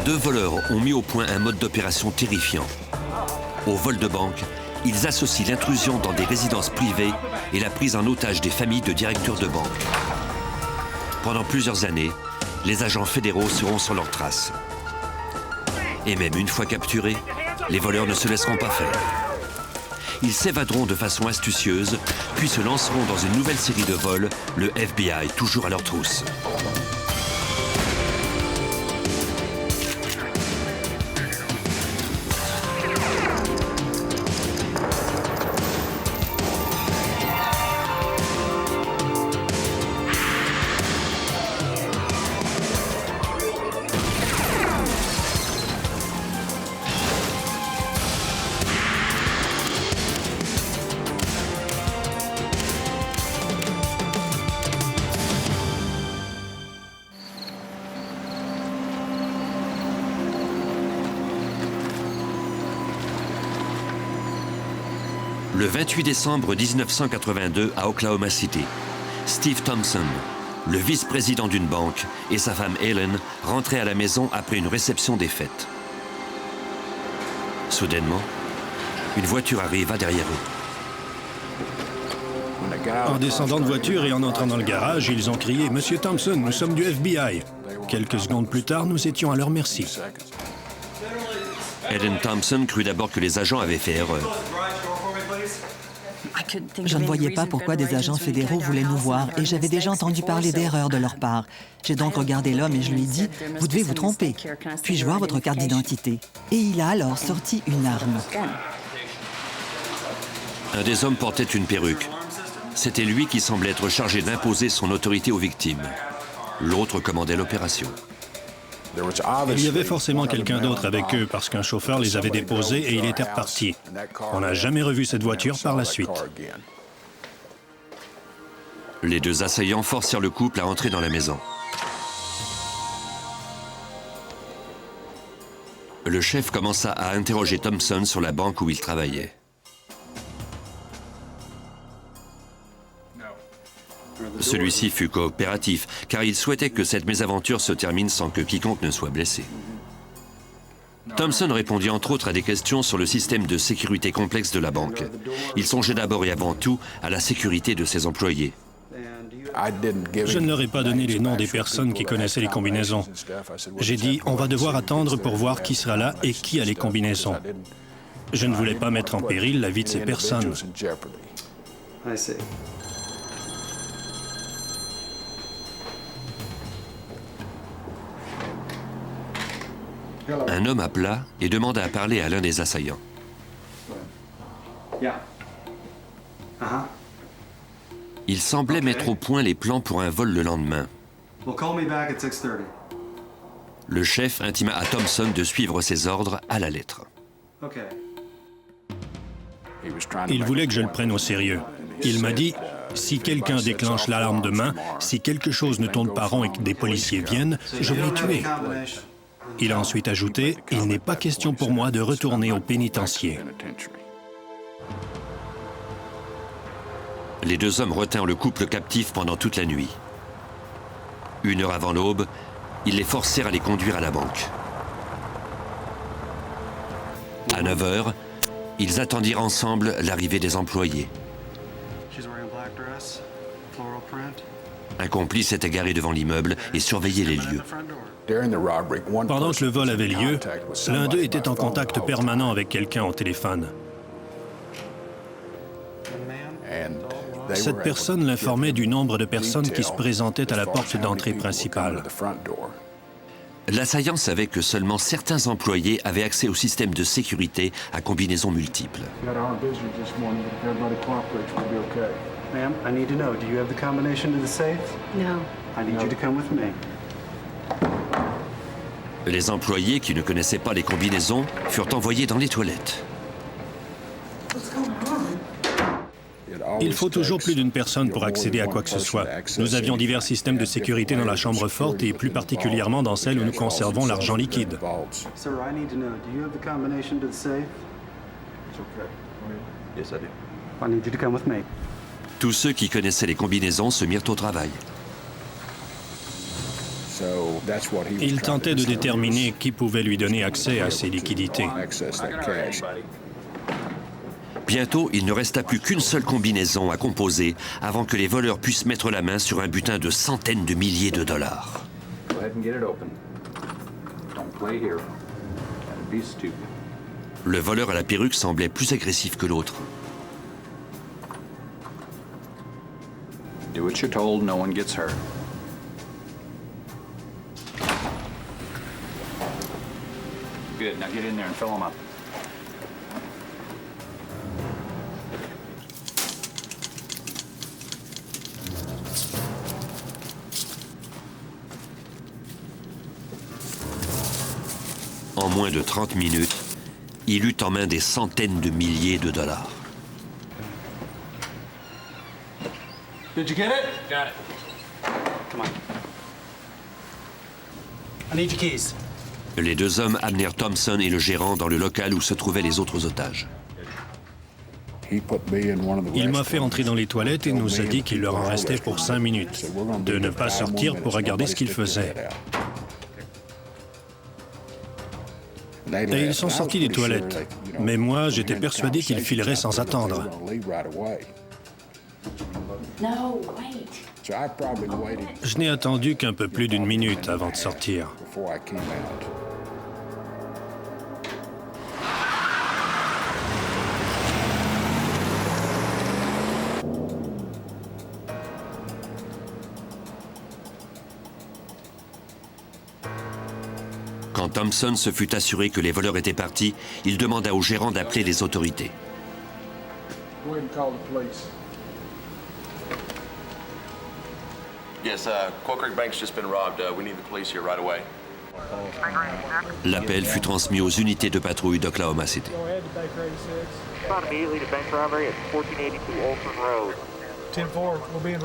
2 voleurs ont mis au point un mode d'opération terrifiant. Au vol de banque, ils associent l'intrusion dans des résidences privées et la prise en otage des familles de directeurs de banque. Pendant plusieurs années, les agents fédéraux seront sur leurs traces. Et même une fois capturés, les voleurs ne se laisseront pas faire. Ils s'évaderont de façon astucieuse, puis se lanceront dans une nouvelle série de vols, le FBI toujours à leur trousse. Le 28 décembre 1982 à Oklahoma City, Steve Thompson, le vice-président d'une banque, et sa femme Helen rentraient à la maison après une réception des fêtes. Soudainement, une voiture arriva derrière eux. En descendant de voiture et en entrant dans le garage, ils ont crié « Monsieur Thompson, nous sommes du FBI ». Quelques secondes plus tard, nous étions à leur merci. Helen Thompson crut d'abord que les agents avaient fait erreur. Je ne voyais pas pourquoi des agents fédéraux voulaient nous voir et j'avais déjà entendu parler d'erreurs de leur part. J'ai donc regardé l'homme et je lui ai dit « Vous devez vous tromper. Puis-je voir votre carte d'identité ?» Et il a alors sorti une arme. Un des hommes portait une perruque. C'était lui qui semblait être chargé d'imposer son autorité aux victimes. L'autre commandait l'opération. Il y avait forcément quelqu'un d'autre avec eux parce qu'un chauffeur les avait déposés et il était reparti. On n'a jamais revu cette voiture par la suite. Les 2 assaillants forcèrent le couple à entrer dans la maison. Le chef commença à interroger Thompson sur la banque où il travaillait. Celui-ci fut coopératif, car il souhaitait que cette mésaventure se termine sans que quiconque ne soit blessé. Thompson répondit entre autres à des questions sur le système de sécurité complexe de la banque. Il songeait d'abord et avant tout à la sécurité de ses employés. Je ne leur ai pas donné les noms des personnes qui connaissaient les combinaisons. J'ai dit, on va devoir attendre pour voir qui sera là et qui a les combinaisons. Je ne voulais pas mettre en péril la vie de ces personnes. Un homme appela et demanda à parler à l'un des assaillants. Il semblait mettre au point les plans pour un vol le lendemain. Le chef intima à Thompson de suivre ses ordres à la lettre. Il voulait que je le prenne au sérieux. Il m'a dit, si quelqu'un déclenche l'alarme demain, si quelque chose ne tourne pas rond et que des policiers viennent, je vais les tuer. Il a ensuite ajouté, il n'est pas question pour moi de retourner au pénitencier. Les 2 hommes retinrent le couple captif pendant toute la nuit. 1 heure avant l'aube, ils les forcèrent à les conduire à la banque. À 9 heures, ils attendirent ensemble l'arrivée des employés. Un complice était garé devant l'immeuble et surveillait les lieux. Pendant que le vol avait lieu, l'un d'eux était en contact permanent avec quelqu'un au téléphone. Cette personne l'informait du nombre de personnes qui se présentaient à la porte d'entrée principale. L'assaillant savait que seulement certains employés avaient accès au système de sécurité à combinaisons multiples. Ma'am, I need to know, do you have the combination to the safe? No. I need you to come with me. Les employés qui ne connaissaient pas les combinaisons furent envoyés dans les toilettes. Il faut toujours plus d'une personne pour accéder à quoi que ce soit. Nous avions divers systèmes de sécurité dans la chambre forte et plus particulièrement dans celle où nous conservons l'argent liquide. Sir, I need to know, do you have the combination to the safe? Yes, I do. I need you to come with me. Tous ceux qui connaissaient les combinaisons se mirent au travail. Il tentait de déterminer qui pouvait lui donner accès à ces liquidités. Bientôt, il ne resta plus qu'une seule combinaison à composer avant que les voleurs puissent mettre la main sur un butin de centaines de milliers de dollars. Le voleur à la perruque semblait plus agressif que l'autre. Do what you're told, no one gets hurt. Good, now get in there and fill them up. En moins de 30 minutes, il eut en main des centaines de milliers de dollars. Did you get it? Got it. Come on. I need your keys. Les deux hommes amenèrent Thompson et le gérant dans le local où se trouvaient les autres otages. Il m'a fait entrer dans les toilettes et nous a dit qu'il leur en restait pour 5 minutes, de ne pas sortir pour regarder ce qu'ils faisaient. Et ils sont sortis des toilettes. Mais moi, j'étais persuadé qu'ils fileraient sans attendre. Je n'ai attendu qu'un peu plus d'une minute avant de sortir. Quand Thompson se fut assuré que les voleurs étaient partis, il demanda au gérant d'appeler les autorités. L'appel fut transmis aux unités de patrouille d'Oklahoma City.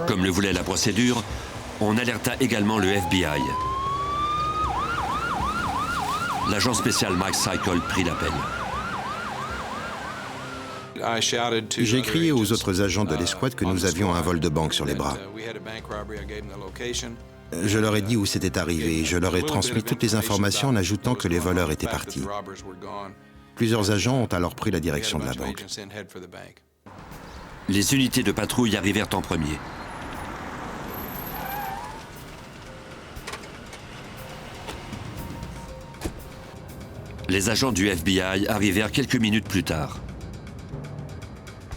Comme le voulait la procédure, on alerta également le FBI. L'agent spécial Mike Cycle prit l'appel. J'ai crié aux autres agents de l'escouade que nous avions un vol de banque sur les bras. Je leur ai dit où c'était arrivé et je leur ai transmis toutes les informations en ajoutant que les voleurs étaient partis. Plusieurs agents ont alors pris la direction de la banque. Les unités de patrouille arrivèrent en premier. Les agents du FBI arrivèrent quelques minutes plus tard.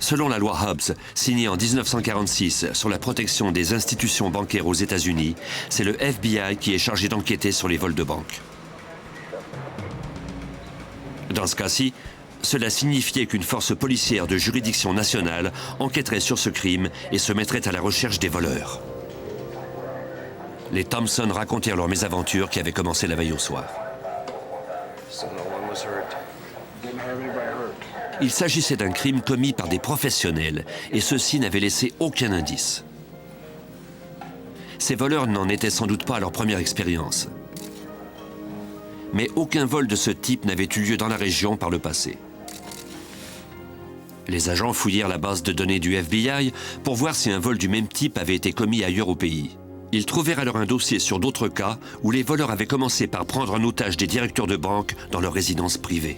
Selon la loi Hobbs, signée en 1946 sur la protection des institutions bancaires aux États-Unis, c'est le FBI qui est chargé d'enquêter sur les vols de banque. Dans ce cas-ci, cela signifiait qu'une force policière de juridiction nationale enquêterait sur ce crime et se mettrait à la recherche des voleurs. Les Thompson racontèrent leur mésaventure qui avait commencé la veille au soir. Il s'agissait d'un crime commis par des professionnels et ceux-ci n'avaient laissé aucun indice. Ces voleurs n'en étaient sans doute pas à leur première expérience. Mais aucun vol de ce type n'avait eu lieu dans la région par le passé. Les agents fouillèrent la base de données du FBI pour voir si un vol du même type avait été commis ailleurs au pays. Ils trouvèrent alors un dossier sur d'autres cas où les voleurs avaient commencé par prendre en otage des directeurs de banque dans leur résidence privée.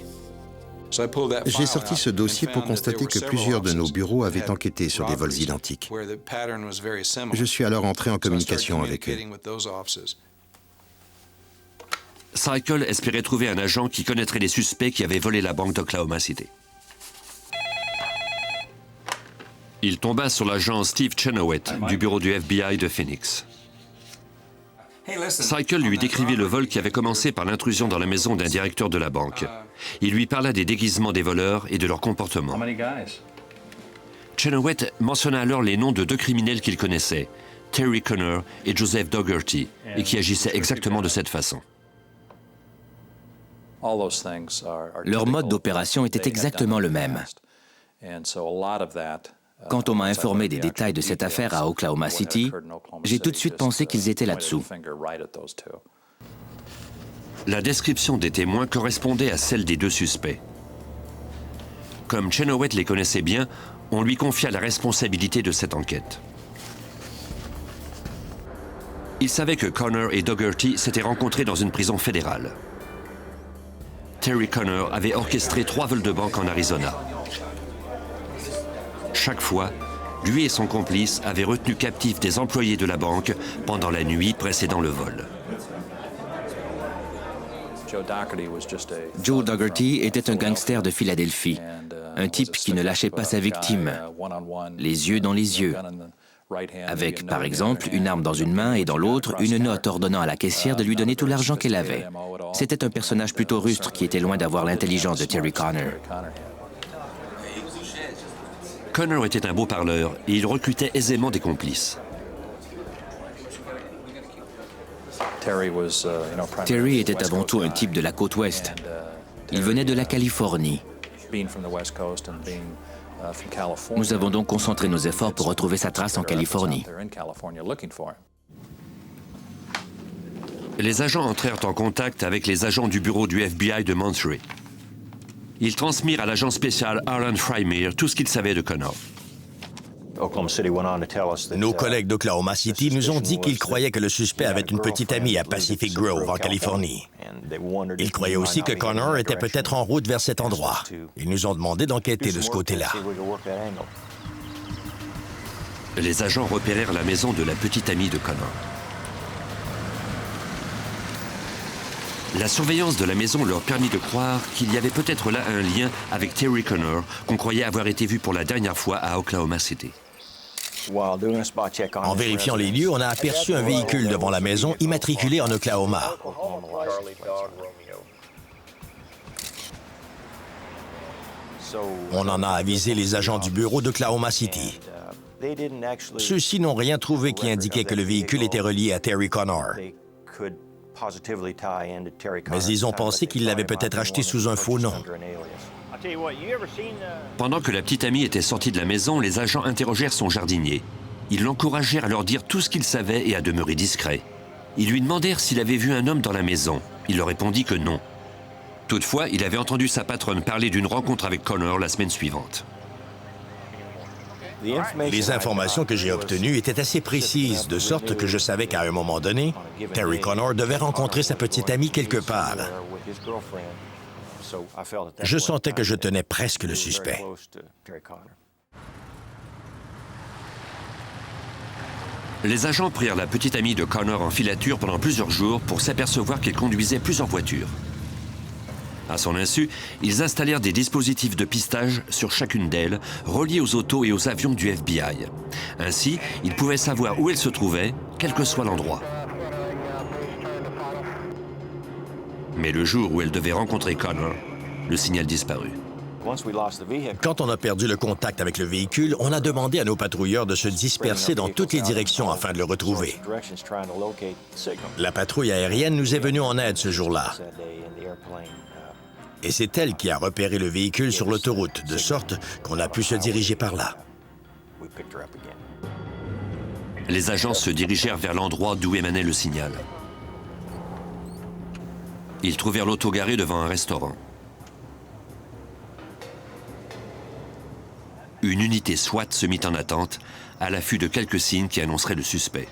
J'ai sorti ce dossier pour constater que plusieurs de nos bureaux avaient enquêté sur des vols identiques. Je suis alors entré en communication avec eux. Cycle espérait trouver un agent qui connaîtrait les suspects qui avaient volé la banque d'Oklahoma City. Il tomba sur l'agent Steve Chenoweth du bureau du FBI de Phoenix. Cycle lui décrivit le vol qui avait commencé par l'intrusion dans la maison d'un directeur de la banque. Il lui parla des déguisements des voleurs et de leur comportement. Chenoweth mentionna alors les noms de deux criminels qu'il connaissait, Terry Conner et Joseph Dougherty, et qui agissaient exactement de cette façon. Leur mode d'opération était exactement le même. Quand on m'a informé des détails de cette affaire à Oklahoma City, j'ai tout de suite pensé qu'ils étaient là-dessous. La description des témoins correspondait à celle des deux suspects. Comme Chenoweth les connaissait bien, on lui confia la responsabilité de cette enquête. Il savait que Connor et Dougherty s'étaient rencontrés dans une prison fédérale. Terry Connor avait orchestré 3 vols de banque en Arizona. Chaque fois, lui et son complice avaient retenu captifs des employés de la banque pendant la nuit précédant le vol. Joe Dougherty était un gangster de Philadelphie, un type qui ne lâchait pas sa victime, les yeux dans les yeux, avec, par exemple, une arme dans une main et dans l'autre, une note ordonnant à la caissière de lui donner tout l'argent qu'elle avait. C'était un personnage plutôt rustre qui était loin d'avoir l'intelligence de Terry Connor. Connor était un beau parleur et il recrutait aisément des complices. Terry était avant tout un type de la côte ouest. Il venait de la Californie. Nous avons donc concentré nos efforts pour retrouver sa trace en Californie. Les agents entrèrent en contact avec les agents du bureau du FBI de Monterey. Ils transmirent à l'agent spécial Arlen Frymere tout ce qu'ils savaient de Connor. Nos collègues d'Oklahoma City nous ont dit qu'ils croyaient que le suspect avait une petite amie à Pacific Grove, en Californie. Ils croyaient aussi que Connor était peut-être en route vers cet endroit. Ils nous ont demandé d'enquêter de ce côté-là. Les agents repérèrent la maison de la petite amie de Connor. La surveillance de la maison leur permit de croire qu'il y avait peut-être là un lien avec Terry Connor, qu'on croyait avoir été vu pour la dernière fois à Oklahoma City. En vérifiant les lieux, on a aperçu un véhicule devant la maison immatriculé en Oklahoma. On en a avisé les agents du bureau d'Oklahoma City. Ceux-ci n'ont rien trouvé qui indiquait que le véhicule était relié à Terry Connor. Mais ils ont pensé qu'il l'avait peut-être acheté sous un faux nom. Pendant que la petite amie était sortie de la maison, les agents interrogèrent son jardinier. Ils l'encouragèrent à leur dire tout ce qu'ils savaient et à demeurer discret. Ils lui demandèrent s'il avait vu un homme dans la maison. Il leur répondit que non. Toutefois, il avait entendu sa patronne parler d'une rencontre avec Connor la semaine suivante. Les informations que j'ai obtenues étaient assez précises, de sorte que je savais qu'à un moment donné, Terry Connor devait rencontrer sa petite amie quelque part. Je sentais que je tenais presque le suspect. Les agents prirent la petite amie de Connor en filature pendant plusieurs jours pour s'apercevoir qu'il conduisait plusieurs voitures. À son insu, ils installèrent des dispositifs de pistage sur chacune d'elles, reliés aux autos et aux avions du FBI. Ainsi, ils pouvaient savoir où elles se trouvaient, quel que soit l'endroit. Mais le jour où elles devaient rencontrer Connor, le signal disparut. Quand on a perdu le contact avec le véhicule, on a demandé à nos patrouilleurs de se disperser dans toutes les directions afin de le retrouver. La patrouille aérienne nous est venue en aide ce jour-là. Et c'est elle qui a repéré le véhicule sur l'autoroute, de sorte qu'on a pu se diriger par là. Les agents se dirigèrent vers l'endroit d'où émanait le signal. Ils trouvèrent l'auto garée devant un restaurant. Une unité SWAT se mit en attente, à l'affût de quelques signes qui annonceraient le suspect.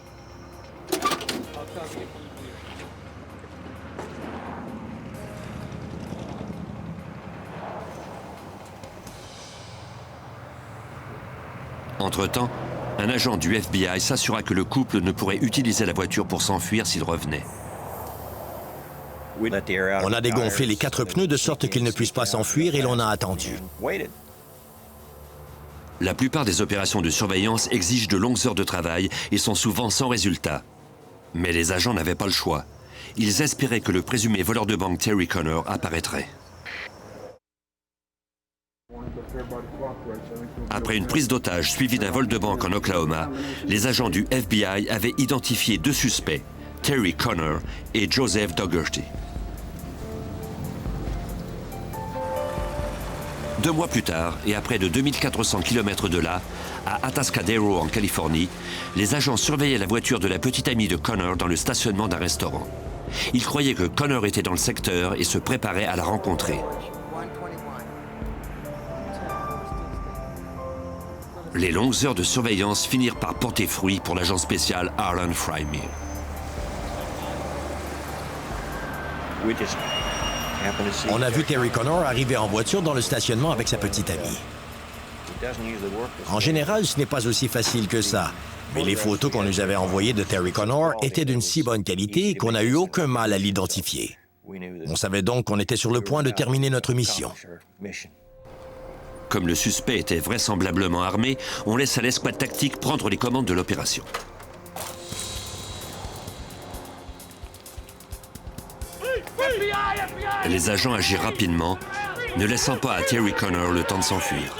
Entre-temps, un agent du FBI s'assura que le couple ne pourrait utiliser la voiture pour s'enfuir s'il revenait. On a dégonflé les 4 pneus de sorte qu'ils ne puissent pas s'enfuir et l'on a attendu. La plupart des opérations de surveillance exigent de longues heures de travail et sont souvent sans résultat. Mais les agents n'avaient pas le choix. Ils espéraient que le présumé voleur de banque Terry Connor apparaîtrait. Après une prise d'otage suivie d'un vol de banque en Oklahoma, les agents du FBI avaient identifié 2 suspects, Terry Connor et Joseph Dougherty. 2 mois plus tard, et à près de 2400 km de là, à Atascadero, en Californie, les agents surveillaient la voiture de la petite amie de Connor dans le stationnement d'un restaurant. Ils croyaient que Connor était dans le secteur et se préparaient à la rencontrer. Les longues heures de surveillance finirent par porter fruit pour l'agent spécial Arlen Frymere. On a vu Terry Connor arriver en voiture dans le stationnement avec sa petite amie. En général, ce n'est pas aussi facile que ça. Mais les photos qu'on nous avait envoyées de Terry Connor étaient d'une si bonne qualité qu'on n'a eu aucun mal à l'identifier. On savait donc qu'on était sur le point de terminer notre mission. Comme le suspect était vraisemblablement armé, on laisse à l'escouade tactique prendre les commandes de l'opération. Les agents agirent rapidement, ne laissant pas à Terry Connor le temps de s'enfuir.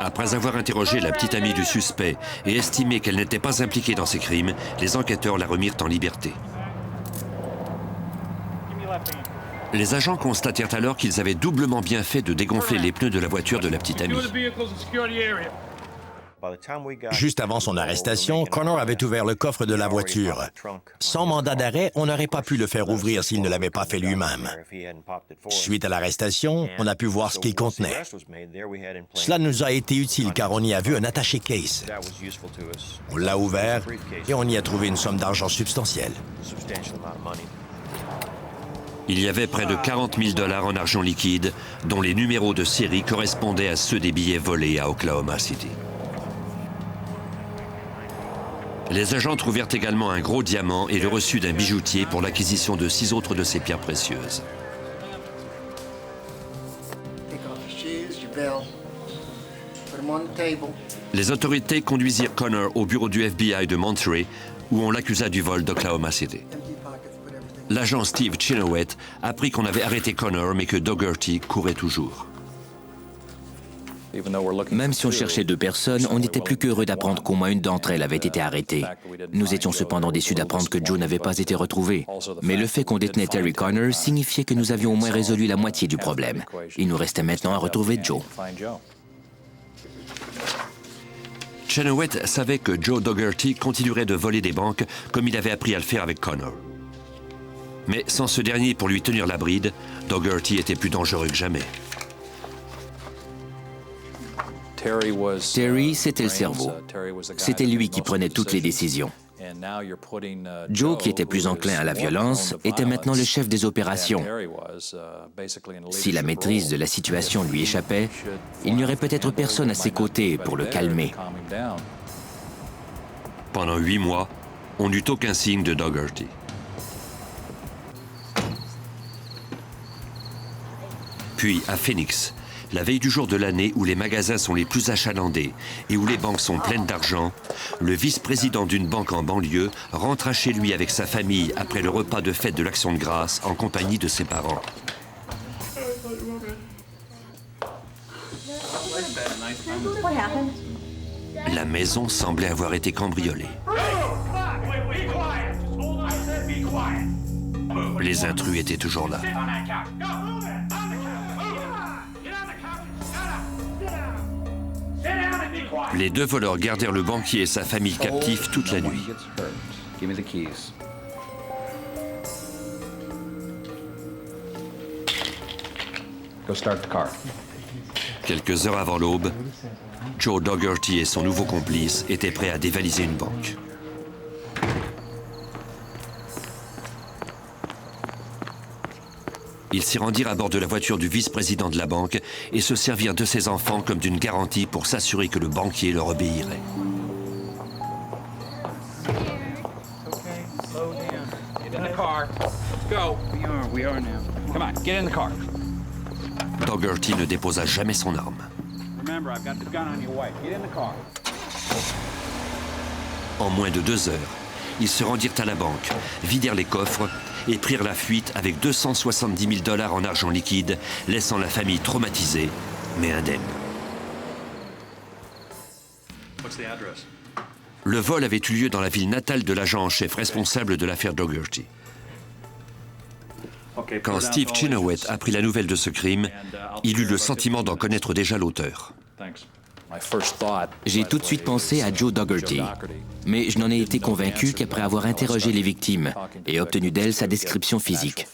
Après avoir interrogé la petite amie du suspect et estimé qu'elle n'était pas impliquée dans ces crimes, les enquêteurs la remirent en liberté. Les agents constatèrent alors qu'ils avaient doublement bien fait de dégonfler les pneus de la voiture de la petite amie. Juste avant son arrestation, Connor avait ouvert le coffre de la voiture. Sans mandat d'arrêt, on n'aurait pas pu le faire ouvrir s'il ne l'avait pas fait lui-même. Suite à l'arrestation, on a pu voir ce qu'il contenait. Cela nous a été utile car on y a vu un attaché case. On l'a ouvert et on y a trouvé une somme d'argent substantielle. Il y avait près de 40 000 $ en argent liquide, dont les numéros de série correspondaient à ceux des billets volés à Oklahoma City. Les agents trouvèrent également un gros diamant et le reçu d'un bijoutier pour l'acquisition de 6 autres de ces pierres précieuses. Les autorités conduisirent Connor au bureau du FBI de Monterey, où on l'accusa du vol d'Oklahoma City. L'agent Steve Chenoweth apprit qu'on avait arrêté Connor, mais que Dougherty courait toujours. Même si on cherchait 2 personnes, on n'était plus qu'heureux d'apprendre qu'au moins une d'entre elles avait été arrêtée. Nous étions cependant déçus d'apprendre que Joe n'avait pas été retrouvé. Mais le fait qu'on détenait Terry Connor signifiait que nous avions au moins résolu la moitié du problème. Il nous restait maintenant à retrouver Joe. Chenoweth savait que Joe Dougherty continuerait de voler des banques comme il avait appris à le faire avec Connor. Mais sans ce dernier pour lui tenir la bride, Dougherty était plus dangereux que jamais. Terry, c'était le cerveau. C'était lui qui prenait toutes les décisions. Joe, qui était plus enclin à la violence, était maintenant le chef des opérations. Si la maîtrise de la situation lui échappait, il n'y aurait peut-être personne à ses côtés pour le calmer. Pendant 8 mois, on n'eut aucun signe de Dougherty. Puis, à Phoenix, la veille du jour de l'année où les magasins sont les plus achalandés et où les banques sont pleines d'argent, le vice-président d'une banque en banlieue rentra chez lui avec sa famille après le repas de fête de l'Action de grâce en compagnie de ses parents. La maison semblait avoir été cambriolée. Les intrus étaient toujours là. Les 2 voleurs gardèrent le banquier et sa famille captifs toute la nuit. Quelques heures avant l'aube, Joe Dougherty et son nouveau complice étaient prêts à dévaliser une banque. Ils s'y rendirent à bord de la voiture du vice-président de la banque et se servirent de ses enfants comme d'une garantie pour s'assurer que le banquier leur obéirait. Dougherty ne déposa jamais son arme. En moins de 2 heures, ils se rendirent à la banque, vidèrent les coffres et prirent la fuite avec 270 000 $ en argent liquide, laissant la famille traumatisée, mais indemne. Le vol avait eu lieu dans la ville natale de l'agent en chef responsable de l'affaire Dougherty. Quand Steve Chenoweth apprit la nouvelle de ce crime, il eut le sentiment d'en connaître déjà l'auteur. J'ai tout de suite pensé à Joe Dougherty, mais je n'en ai été convaincu qu'après avoir interrogé les victimes et obtenu d'elles sa description physique.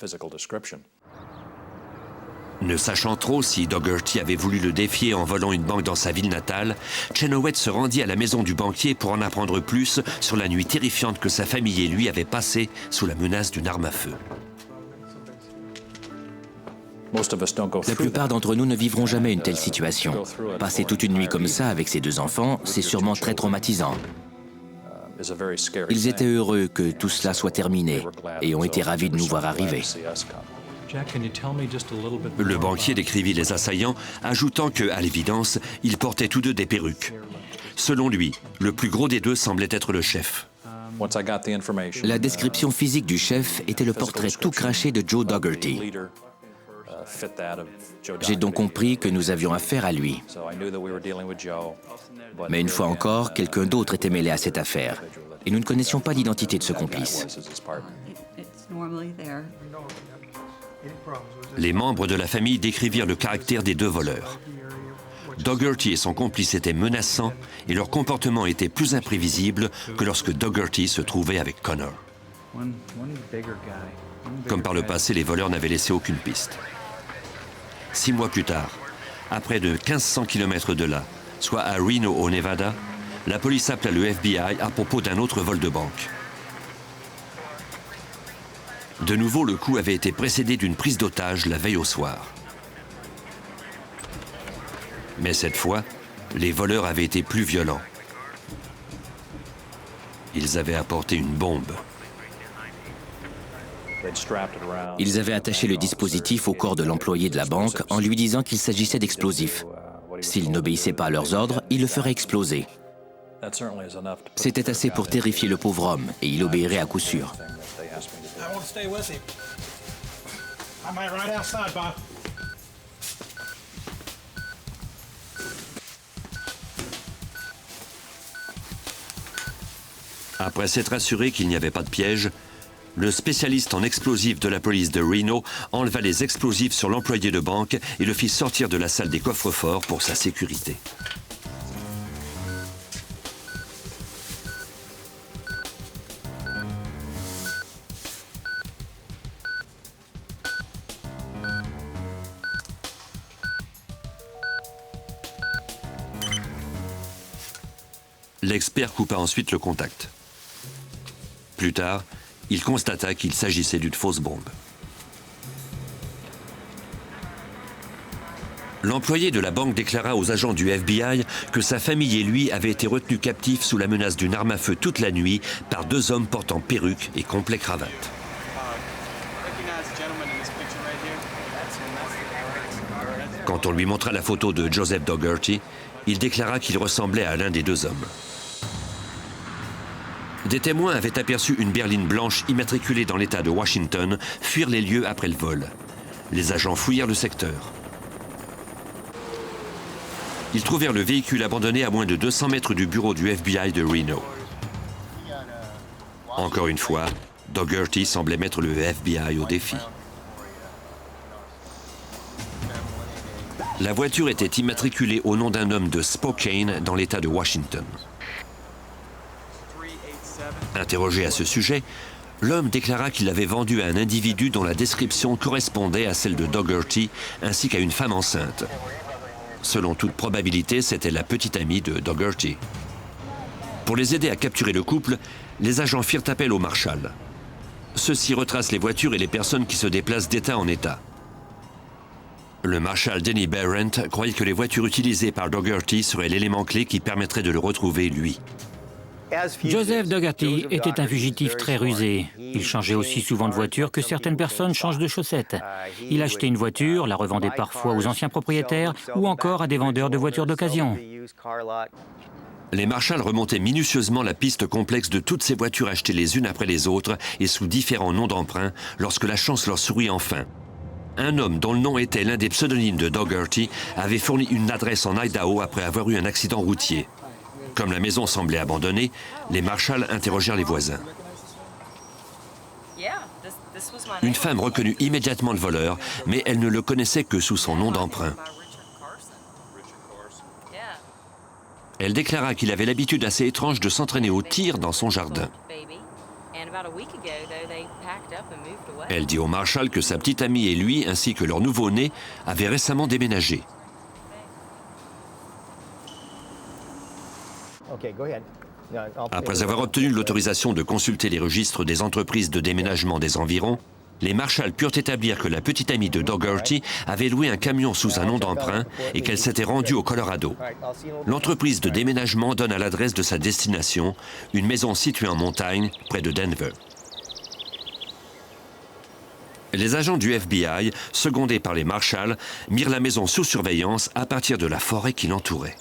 Ne sachant trop si Dougherty avait voulu le défier en volant une banque dans sa ville natale, Chenoweth se rendit à la maison du banquier pour en apprendre plus sur la nuit terrifiante que sa famille et lui avaient passée sous la menace d'une arme à feu. La plupart d'entre nous ne vivront jamais une telle situation. Passer toute une nuit comme ça avec ses 2 enfants, c'est sûrement très traumatisant. Ils étaient heureux que tout cela soit terminé et ont été ravis de nous voir arriver. Le banquier décrivit les assaillants, ajoutant que, à l'évidence, ils portaient tous 2 des perruques. Selon lui, le plus gros des 2 semblait être le chef. La description physique du chef était le portrait tout craché de Joe Dougherty. J'ai donc compris que nous avions affaire à lui. Mais une fois encore, quelqu'un d'autre était mêlé à cette affaire. Et nous ne connaissions pas l'identité de ce complice. Les membres de la famille décrivirent le caractère des 2 voleurs. Dougherty et son complice étaient menaçants et leur comportement était plus imprévisible que lorsque Dougherty se trouvait avec Connor. Comme par le passé, les voleurs n'avaient laissé aucune piste. 6 mois plus tard, à près de 1500 km de là, soit à Reno au Nevada, la police appela le FBI à propos d'un autre vol de banque. De nouveau, le coup avait été précédé d'une prise d'otage la veille au soir. Mais cette fois, les voleurs avaient été plus violents. Ils avaient apporté une bombe. Ils avaient attaché le dispositif au corps de l'employé de la banque en lui disant qu'il s'agissait d'explosifs. S'il n'obéissait pas à leurs ordres, il le ferait exploser. C'était assez pour terrifier le pauvre homme, et il obéirait à coup sûr. Après s'être assuré qu'il n'y avait pas de piège, le spécialiste en explosifs de la police de Reno enleva les explosifs sur l'employé de banque et le fit sortir de la salle des coffres-forts pour sa sécurité. L'expert coupa ensuite le contact. Plus tard, il constata qu'il s'agissait d'une fausse bombe. L'employé de la banque déclara aux agents du FBI que sa famille et lui avaient été retenus captifs sous la menace d'une arme à feu toute la nuit par 2 hommes portant perruque et complet cravate. Quand on lui montra la photo de Joseph Dougherty, il déclara qu'il ressemblait à l'un des 2 hommes. Des témoins avaient aperçu une berline blanche immatriculée dans l'État de Washington fuir les lieux après le vol. Les agents fouillèrent le secteur. Ils trouvèrent le véhicule abandonné à moins de 200 mètres du bureau du FBI de Reno. Encore une fois, Dougherty semblait mettre le FBI au défi. La voiture était immatriculée au nom d'un homme de Spokane dans l'État de Washington. Interrogé à ce sujet, l'homme déclara qu'il l'avait vendu à un individu dont la description correspondait à celle de Dougherty ainsi qu'à une femme enceinte. Selon toute probabilité, c'était la petite amie de Dougherty. Pour les aider à capturer le couple, les agents firent appel aux marshals. Ceux-ci retracent les voitures et les personnes qui se déplacent d'État en État. Le marshal Denny Barrent croyait que les voitures utilisées par Dougherty seraient l'élément clé qui permettrait de le retrouver, lui. Joseph Dougherty était un fugitif très rusé. Il changeait aussi souvent de voiture que certaines personnes changent de chaussettes. Il achetait une voiture, la revendait parfois aux anciens propriétaires ou encore à des vendeurs de voitures d'occasion. Les marshals remontaient minutieusement la piste complexe de toutes ces voitures achetées les unes après les autres et sous différents noms d'emprunt lorsque la chance leur sourit enfin. Un homme dont le nom était l'un des pseudonymes de Dougherty avait fourni une adresse en Idaho après avoir eu un accident routier. Comme la maison semblait abandonnée, les marshals interrogèrent les voisins. Une femme reconnut immédiatement le voleur, mais elle ne le connaissait que sous son nom d'emprunt. Elle déclara qu'il avait l'habitude assez étrange de s'entraîner au tir dans son jardin. Elle dit au marshal que sa petite amie et lui, ainsi que leur nouveau-né, avaient récemment déménagé. Après avoir obtenu l'autorisation de consulter les registres des entreprises de déménagement des environs, les marshals purent établir que la petite amie de Dougherty avait loué un camion sous un nom d'emprunt et qu'elle s'était rendue au Colorado. L'entreprise de déménagement donne à l'adresse de sa destination, une maison située en montagne près de Denver. Les agents du FBI, secondés par les marshals, mirent la maison sous surveillance à partir de la forêt qui l'entourait.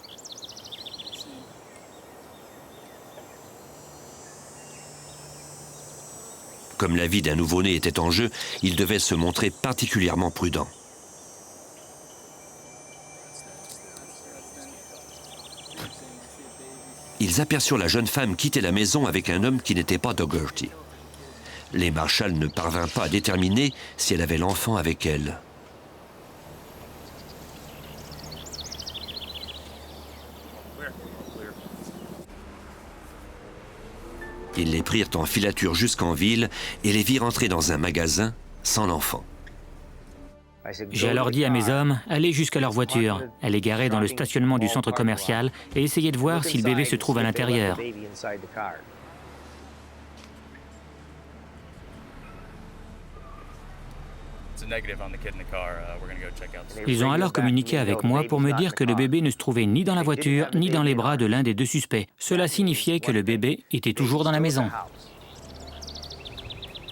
Comme la vie d'un nouveau-né était en jeu, il devait se montrer particulièrement prudent. Ils aperçurent la jeune femme quitter la maison avec un homme qui n'était pas Dougherty. Les marshals ne parvinrent pas à déterminer si elle avait l'enfant avec elle. Ils les prirent en filature jusqu'en ville et les virent entrer dans un magasin sans l'enfant. J'ai alors dit à mes hommes, allez jusqu'à leur voiture. Elle est garée dans le stationnement du centre commercial et essayez de voir si le bébé se trouve à l'intérieur. Ils ont alors communiqué avec moi pour me dire que le bébé ne se trouvait ni dans la voiture, ni dans les bras de l'un des deux suspects. Cela signifiait que le bébé était toujours dans la maison.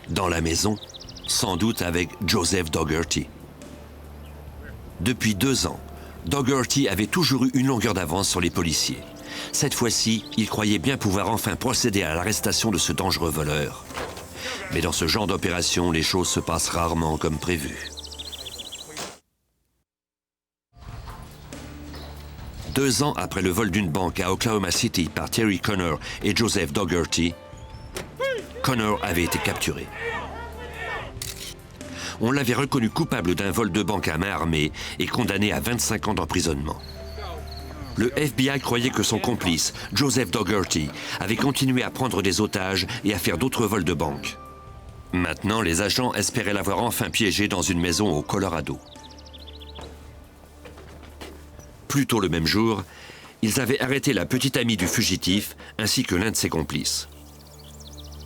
Dans la maison, sans doute avec Joseph Dougherty. Depuis 2 ans, Dougherty avait toujours eu une longueur d'avance sur les policiers. Cette fois-ci, il croyait bien pouvoir enfin procéder à l'arrestation de ce dangereux voleur. Mais dans ce genre d'opération, les choses se passent rarement comme prévu. 2 ans après le vol d'une banque à Oklahoma City par Terry Connor et Joseph Dougherty, Connor avait été capturé. On l'avait reconnu coupable d'un vol de banque à main armée et condamné à 25 ans d'emprisonnement. Le FBI croyait que son complice, Joseph Dougherty, avait continué à prendre des otages et à faire d'autres vols de banque. Maintenant, les agents espéraient l'avoir enfin piégé dans une maison au Colorado. Plus tôt le même jour, ils avaient arrêté la petite amie du fugitif ainsi que l'un de ses complices.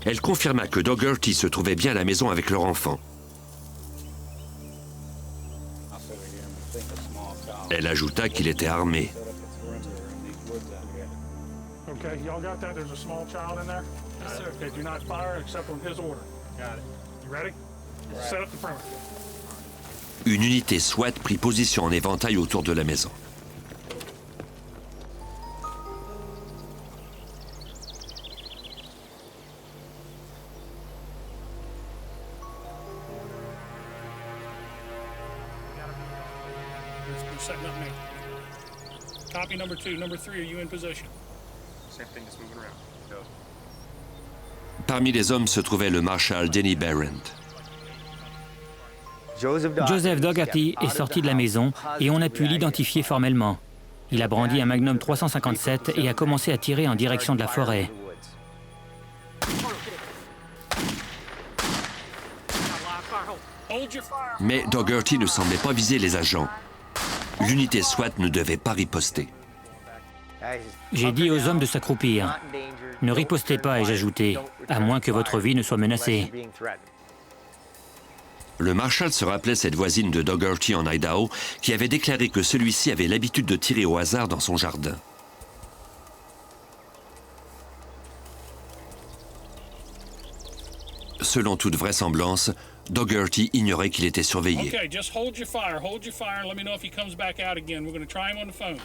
Elle confirma que Dougherty se trouvait bien à la maison avec leur enfant. Elle ajouta qu'il était armé. Une unité SWAT prit position en éventail autour de la maison. Copy number 2. Number 3, are you in position? Same thing, just moving around. Parmi les hommes se trouvait le marshal Denny Barrent. Joseph Dougherty est sorti de la maison et on a pu l'identifier formellement. Il a brandi un Magnum 357 et a commencé à tirer en direction de la forêt. Mais Dougherty ne semblait pas viser les agents. L'unité SWAT ne devait pas riposter. J'ai dit aux hommes de s'accroupir. Ne ripostez pas, ai-je ajouté, à moins que votre vie ne soit menacée. Le marshal se rappelait cette voisine de Dougherty en Idaho qui avait déclaré que celui-ci avait l'habitude de tirer au hasard dans son jardin. Selon toute vraisemblance, Dougherty ignorait qu'il était surveillé. Okay, just hold your fire. Hold your fire. Let me know if he comes back out again. We're going to try him on the phone.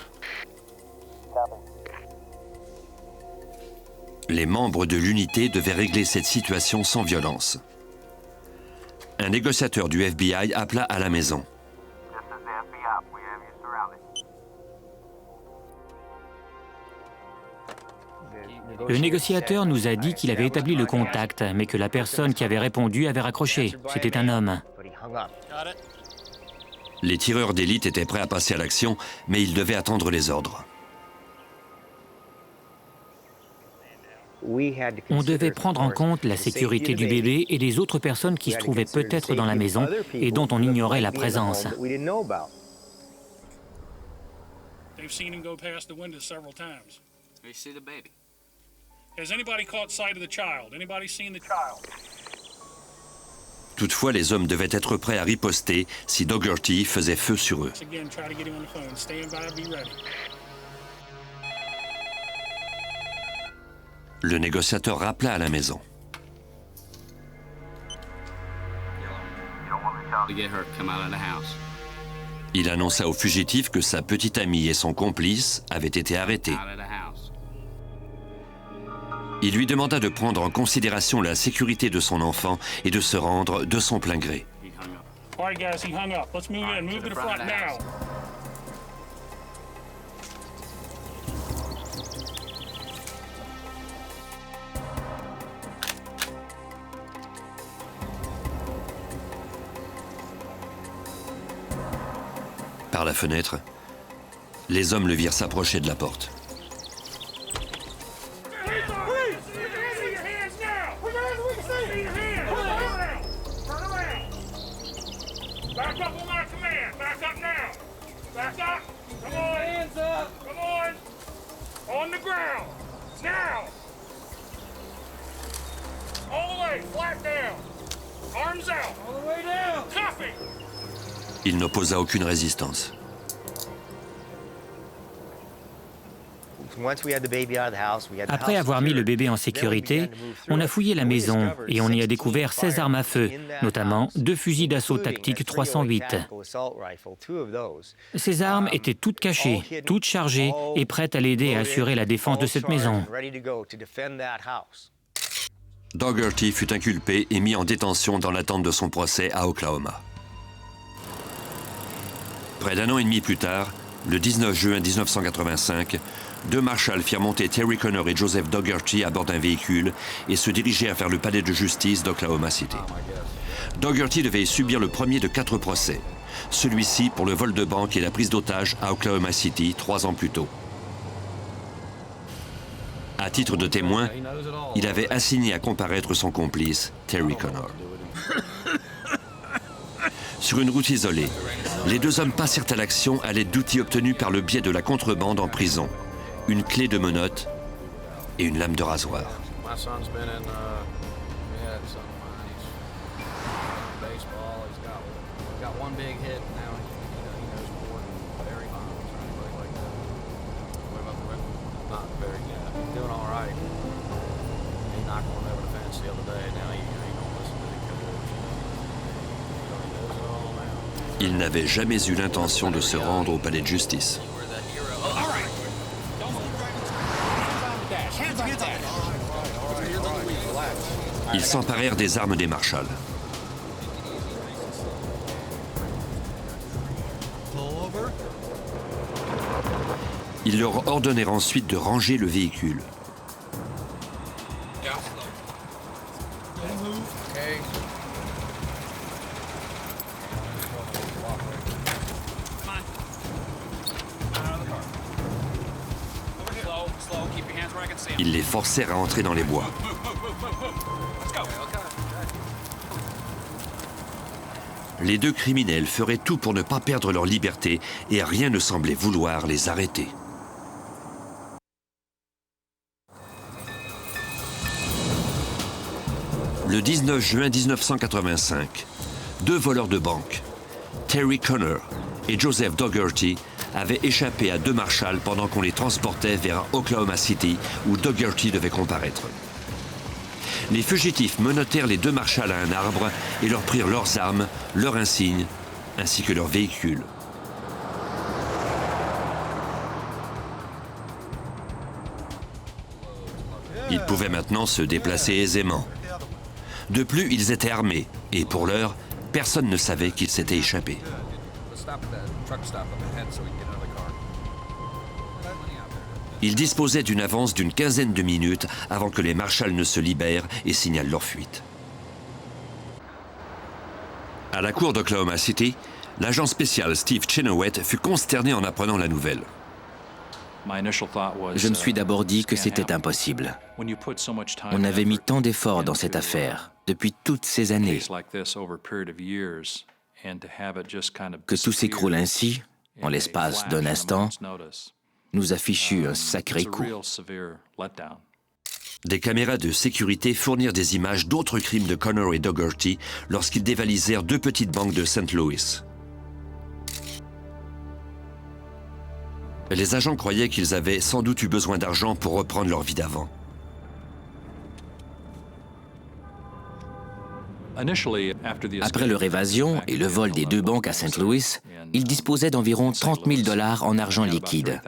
Les membres de l'unité devaient régler cette situation sans violence. Un négociateur du FBI appela à la maison. Le négociateur nous a dit qu'il avait établi le contact, mais que la personne qui avait répondu avait raccroché. C'était un homme. Les tireurs d'élite étaient prêts à passer à l'action, mais ils devaient attendre les ordres. On devait prendre en compte la sécurité du bébé et des autres personnes qui se trouvaient peut-être dans la maison et dont on ignorait la présence. They've seen him go past the window several times. They see the baby. Has anybody caught sight of the child? Anybody seen the child? Toutefois, les hommes devaient être prêts à riposter si Dougherty faisait feu sur eux. Again, try to get him on the phone. Stand by, be ready. Le négociateur rappela à la maison. Il annonça aux fugitifs que sa petite amie et son complice avaient été arrêtés. Il lui demanda de prendre en considération la sécurité de son enfant et de se rendre de son plein gré. All right, guys, he hung up. Let's move in. Move to the front now. Par la fenêtre, les hommes le virent s'approcher de la porte. Back up on my command. Back up now. Back up. Come on. Hands up. Come on. On the ground. Now. All the way. Flat down. Arms out. All the way down. Cuffing. Il n'opposa aucune résistance. Après avoir mis le bébé en sécurité, on a fouillé la maison et on y a découvert 16 armes à feu, notamment 2 fusils d'assaut tactiques 308. Ces armes étaient toutes cachées, toutes chargées et prêtes à l'aider à assurer la défense de cette maison. Dougherty fut inculpé et mis en détention dans l'attente de son procès à Oklahoma. Près d'un an et demi plus tard, le 19 juin 1985, 2 marshals firent monter Terry Conner et Joseph Dougherty à bord d'un véhicule et se dirigèrent vers le palais de justice d'Oklahoma City. Dougherty devait subir le premier de 4 procès, celui-ci pour le vol de banque et la prise d'otage à Oklahoma City 3 ans plus tôt. À titre de témoin, il avait assigné à comparaître son complice, Terry Conner. Sur une route isolée, les 2 hommes passèrent à l'action à l'aide d'outils obtenus par le biais de la contrebande en prison, une clé de menottes et une lame de rasoir. Il n'avait jamais eu l'intention de se rendre au palais de justice. Ils s'emparèrent des armes des marshals. Ils leur ordonnèrent ensuite de ranger le véhicule. Ils les forcèrent à entrer dans les bois. Les 2 criminels feraient tout pour ne pas perdre leur liberté et rien ne semblait vouloir les arrêter. Le 19 juin 1985, 2 voleurs de banque, Terry Conner et Joseph Dougherty, avaient échappé à 2 marshals pendant qu'on les transportait vers Oklahoma City où Dougherty devait comparaître. Les fugitifs menottèrent les 2 marshals à un arbre et leur prirent leurs armes, leurs insignes, ainsi que leur véhicule. Ils pouvaient maintenant se déplacer aisément. De plus, ils étaient armés et pour l'heure, personne ne savait qu'ils s'étaient échappés. Ils disposaient d'une avance d'une quinzaine de minutes avant que les marshals ne se libèrent et signalent leur fuite. À la cour d'Oklahoma City, l'agent spécial Steve Chenoweth fut consterné en apprenant la nouvelle. Je me suis d'abord dit que c'était impossible. On avait mis tant d'efforts dans cette affaire, depuis toutes ces années, que tout s'écroule ainsi, en l'espace d'un instant, nous a fichu un sacré coup. Des caméras de sécurité fournirent des images d'autres crimes de Connor et Dougherty lorsqu'ils dévalisèrent 2 petites banques de St. Louis. Les agents croyaient qu'ils avaient sans doute eu besoin d'argent pour reprendre leur vie d'avant. Après leur évasion et le vol des 2 banques à St. Louis, ils disposaient d'environ 30 000 $ en argent liquide.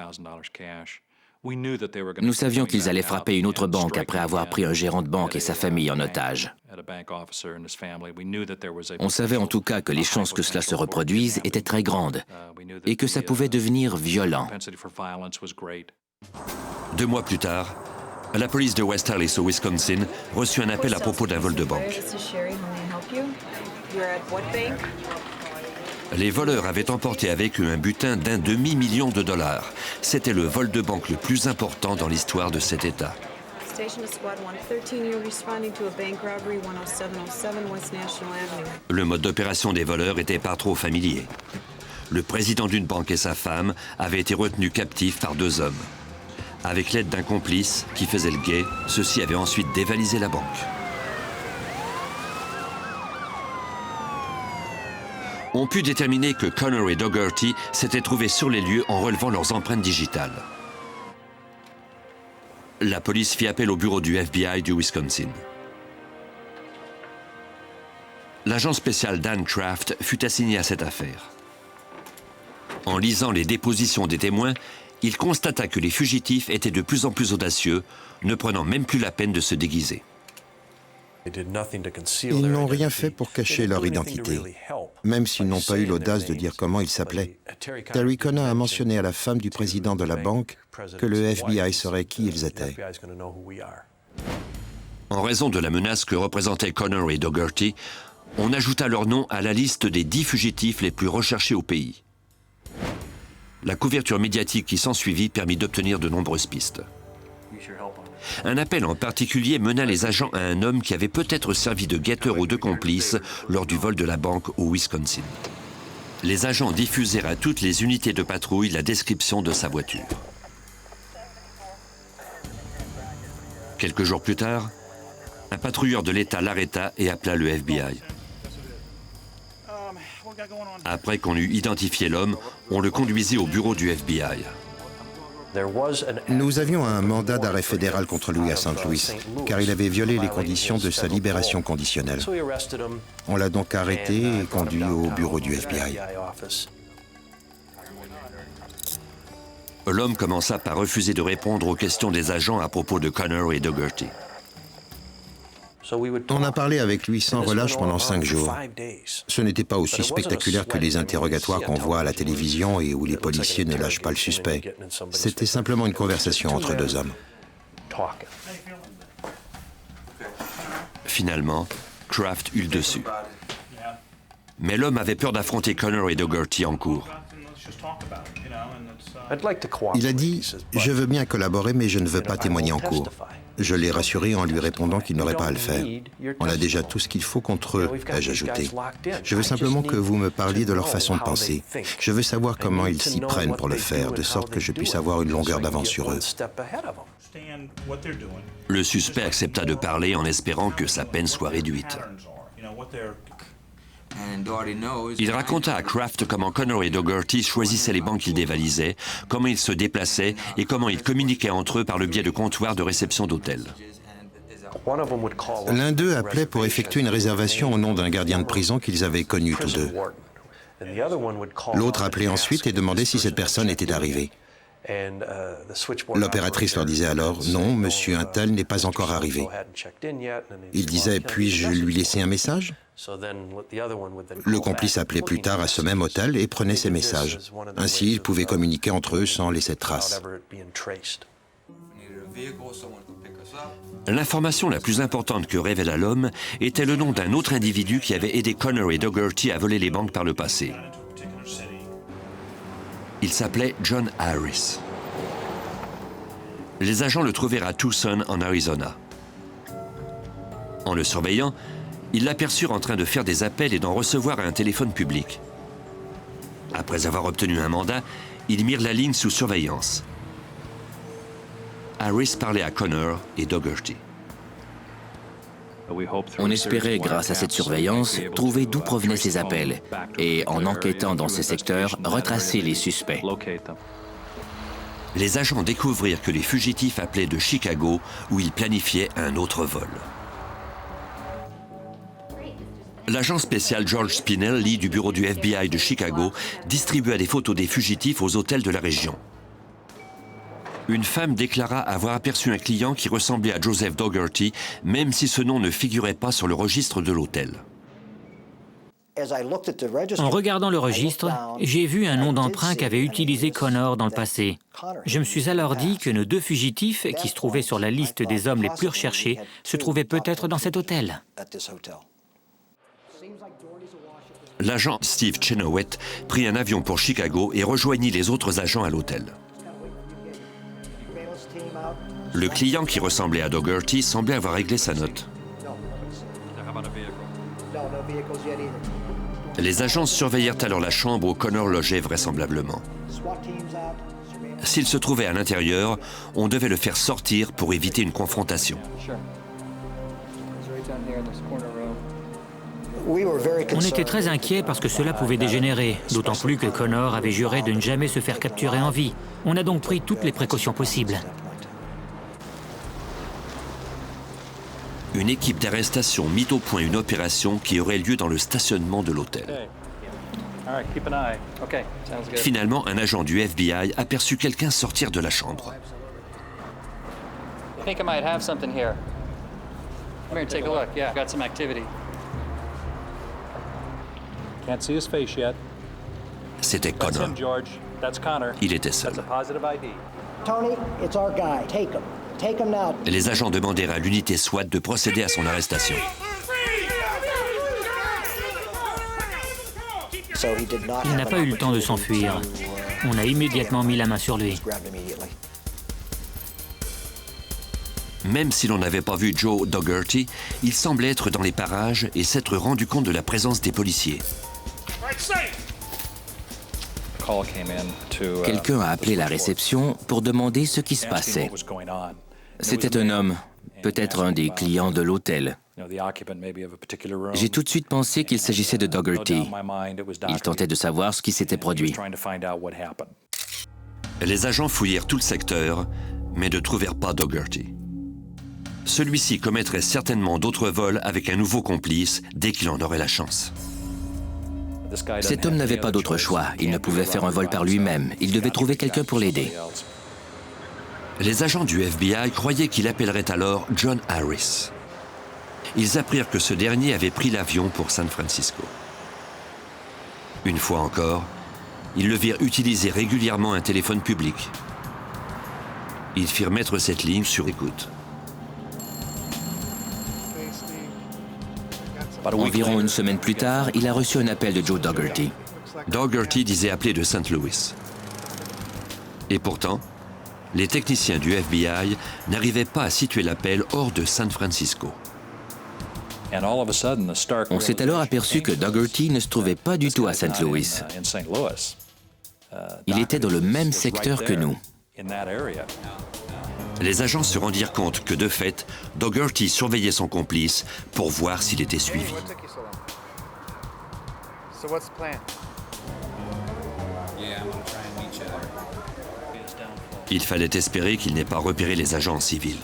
Nous savions qu'ils allaient frapper une autre banque après avoir pris un gérant de banque et sa famille en otage. On savait en tout cas que les chances que cela se reproduise étaient très grandes et que ça pouvait devenir violent. 2 mois plus tard, la police de West Allis au Wisconsin reçut un appel à propos d'un vol de banque. Les voleurs avaient emporté avec eux un butin d'1 demi-million de $. C'était le vol de banque le plus important dans l'histoire de cet État. Le mode d'opération des voleurs était pas trop familier. Le président d'une banque et sa femme avaient été retenus captifs par 2 hommes. Avec l'aide d'un complice qui faisait le guet, ceux-ci avaient ensuite dévalisé la banque. On put déterminer que Connor et Dougherty s'étaient trouvés sur les lieux en relevant leurs empreintes digitales. La police fit appel au bureau du FBI du Wisconsin. L'agent spécial Dan Kraft fut assigné à cette affaire. En lisant les dépositions des témoins, il constata que les fugitifs étaient de plus en plus audacieux, ne prenant même plus la peine de se déguiser. Ils n'ont rien fait pour cacher leur identité, même s'ils n'ont pas eu l'audace de dire comment ils s'appelaient. Terry Conner a mentionné à la femme du président de la banque que le FBI saurait qui ils étaient. En raison de la menace que représentaient Connor et Dougherty, on ajouta leur nom à la liste des 10 fugitifs les plus recherchés au pays. La couverture médiatique qui s'ensuivit permit d'obtenir de nombreuses pistes. Un appel en particulier mena les agents à un homme qui avait peut-être servi de guetteur aux 2 complices lors du vol de la banque au Wisconsin. Les agents diffusèrent à toutes les unités de patrouille la description de sa voiture. Quelques jours plus tard, un patrouilleur de l'État l'arrêta et appela le FBI. Après qu'on eut identifié l'homme, on le conduisit au bureau du FBI. Nous avions un mandat d'arrêt fédéral contre lui à St. Louis, car il avait violé les conditions de sa libération conditionnelle. On l'a donc arrêté et conduit au bureau du FBI. L'homme commença par refuser de répondre aux questions des agents à propos de Connor et Dougherty. On a parlé avec lui sans relâche pendant 5 jours. Ce n'était pas aussi spectaculaire que les interrogatoires qu'on voit à la télévision et où les policiers ne lâchent pas le suspect. C'était simplement une conversation entre 2 hommes. Finalement, Kraft eut le dessus. Mais l'homme avait peur d'affronter Connor et Dougherty en cours. Il a dit « Je veux bien collaborer, mais je ne veux pas témoigner en cours ». Je l'ai rassuré en lui répondant qu'il n'aurait pas à le faire. On a déjà tout ce qu'il faut contre eux, ai-je ajouté. Je veux simplement que vous me parliez de leur façon de penser. Je veux savoir comment ils s'y prennent pour le faire, de sorte que je puisse avoir une longueur d'avance sur eux. Le suspect accepta de parler en espérant que sa peine soit réduite. Il raconta à Kraft comment Connor et Dougherty choisissaient les banques qu'ils dévalisaient, comment ils se déplaçaient et comment ils communiquaient entre eux par le biais de comptoirs de réception d'hôtels. L'un d'eux appelait pour effectuer une réservation au nom d'un gardien de prison qu'ils avaient connu tous 2. L'autre appelait ensuite et demandait si cette personne était arrivée. L'opératrice leur disait alors « Non, monsieur Untel n'est pas encore arrivé ». Il disait « Puis-je lui laisser un message ?» Le complice appelait plus tard à ce même hôtel et prenait ses messages. Ainsi, ils pouvaient communiquer entre eux sans laisser de traces. L'information la plus importante que révéla l'homme était le nom d'un autre individu qui avait aidé Connor et Dougherty à voler les banques par le passé. Il s'appelait John Harris. Les agents le trouvèrent à Tucson, en Arizona. En le surveillant, ils l'aperçurent en train de faire des appels et d'en recevoir à un téléphone public. Après avoir obtenu un mandat, ils mirent la ligne sous surveillance. Harris parlait à Connor et Dougherty. On espérait, grâce à cette surveillance, trouver d'où provenaient ces appels et, en enquêtant dans ces secteurs, retracer les suspects. Les agents découvrirent que les fugitifs appelaient de Chicago, où ils planifiaient un autre vol. L'agent spécial George Spinelli du bureau du FBI de Chicago distribua des photos des fugitifs aux hôtels de la région. Une femme déclara avoir aperçu un client qui ressemblait à Joseph Dougherty, même si ce nom ne figurait pas sur le registre de l'hôtel. En regardant le registre, j'ai vu un nom d'emprunt qu'avait utilisé Connor dans le passé. Je me suis alors dit que nos 2 fugitifs, qui se trouvaient sur la liste des hommes les plus recherchés, se trouvaient peut-être dans cet hôtel. L'agent Steve Chenoweth prit un avion pour Chicago et rejoignit les autres agents à l'hôtel. Le client qui ressemblait à Dougherty semblait avoir réglé sa note. Les agents surveillèrent alors la chambre où Connor logeait vraisemblablement. S'il se trouvait à l'intérieur, on devait le faire sortir pour éviter une confrontation. On était très inquiets parce que cela pouvait dégénérer, d'autant plus que Connor avait juré de ne jamais se faire capturer en vie. On a donc pris toutes les précautions possibles. Une équipe d'arrestation mit au point une opération qui aurait lieu dans le stationnement de l'hôtel. Finalement, un agent du FBI aperçut quelqu'un sortir de la chambre. C'était Connor. Il était seul. Tony, it's our guy. Take him. Take him now. Les agents demandèrent à l'unité SWAT de procéder à son arrestation. Il n'a pas eu le temps de s'enfuir. On a immédiatement mis la main sur lui. Même si l'on n'avait pas vu Joe Dougherty, il semblait être dans les parages et s'être rendu compte de la présence des policiers. Quelqu'un a appelé la réception pour demander ce qui se passait. C'était un homme, peut-être un des clients de l'hôtel. J'ai tout de suite pensé qu'il s'agissait de Dougherty. Il tentait de savoir ce qui s'était produit. Les agents fouillèrent tout le secteur, mais ne trouvèrent pas Dougherty. Celui-ci commettrait certainement d'autres vols avec un nouveau complice dès qu'il en aurait la chance. Cet homme n'avait pas d'autre choix. Il ne pouvait faire un vol par lui-même. Il devait trouver quelqu'un pour l'aider. Les agents du FBI croyaient qu'il appellerait alors John Harris. Ils apprirent que ce dernier avait pris l'avion pour San Francisco. Une fois encore, ils le virent utiliser régulièrement un téléphone public. Ils firent mettre cette ligne sur écoute. Environ une semaine plus tard, il a reçu un appel de Joe Dougherty. Dougherty disait appeler de St. Louis. Et pourtant, les techniciens du FBI n'arrivaient pas à situer l'appel hors de San Francisco. On s'est alors aperçu que Dougherty ne se trouvait pas du tout à St. Louis. Il était dans le même secteur que nous. Les agents se rendirent compte que, de fait, Dougherty surveillait son complice pour voir s'il était suivi. Il fallait espérer qu'il n'ait pas repéré les agents en civil.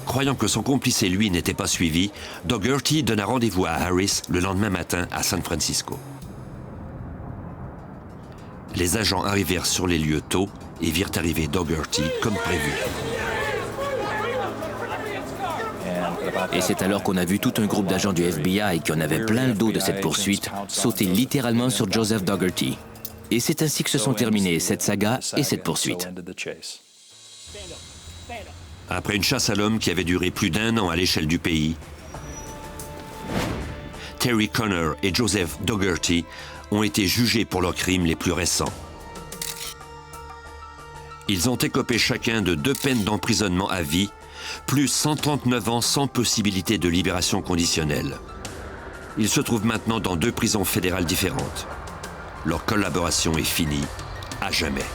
Croyant que son complice et lui n'étaient pas suivis, Dougherty donna rendez-vous à Harris le lendemain matin à San Francisco. Les agents arrivèrent sur les lieux tôt et virent arriver Dougherty comme prévu. Et c'est alors qu'on a vu tout un groupe d'agents du FBI qui en avaient plein le dos de cette poursuite sauter littéralement sur Joseph Dougherty. Et c'est ainsi que se sont terminées cette saga et cette poursuite. Après une chasse à l'homme qui avait duré plus d'1 an à l'échelle du pays, Terry Conner et Joseph Dougherty ont été jugés pour leurs crimes les plus récents. Ils ont écopé chacun de 2 peines d'emprisonnement à vie, plus 139 ans sans possibilité de libération conditionnelle. Ils se trouvent maintenant dans 2 prisons fédérales différentes. Leur collaboration est finie à jamais.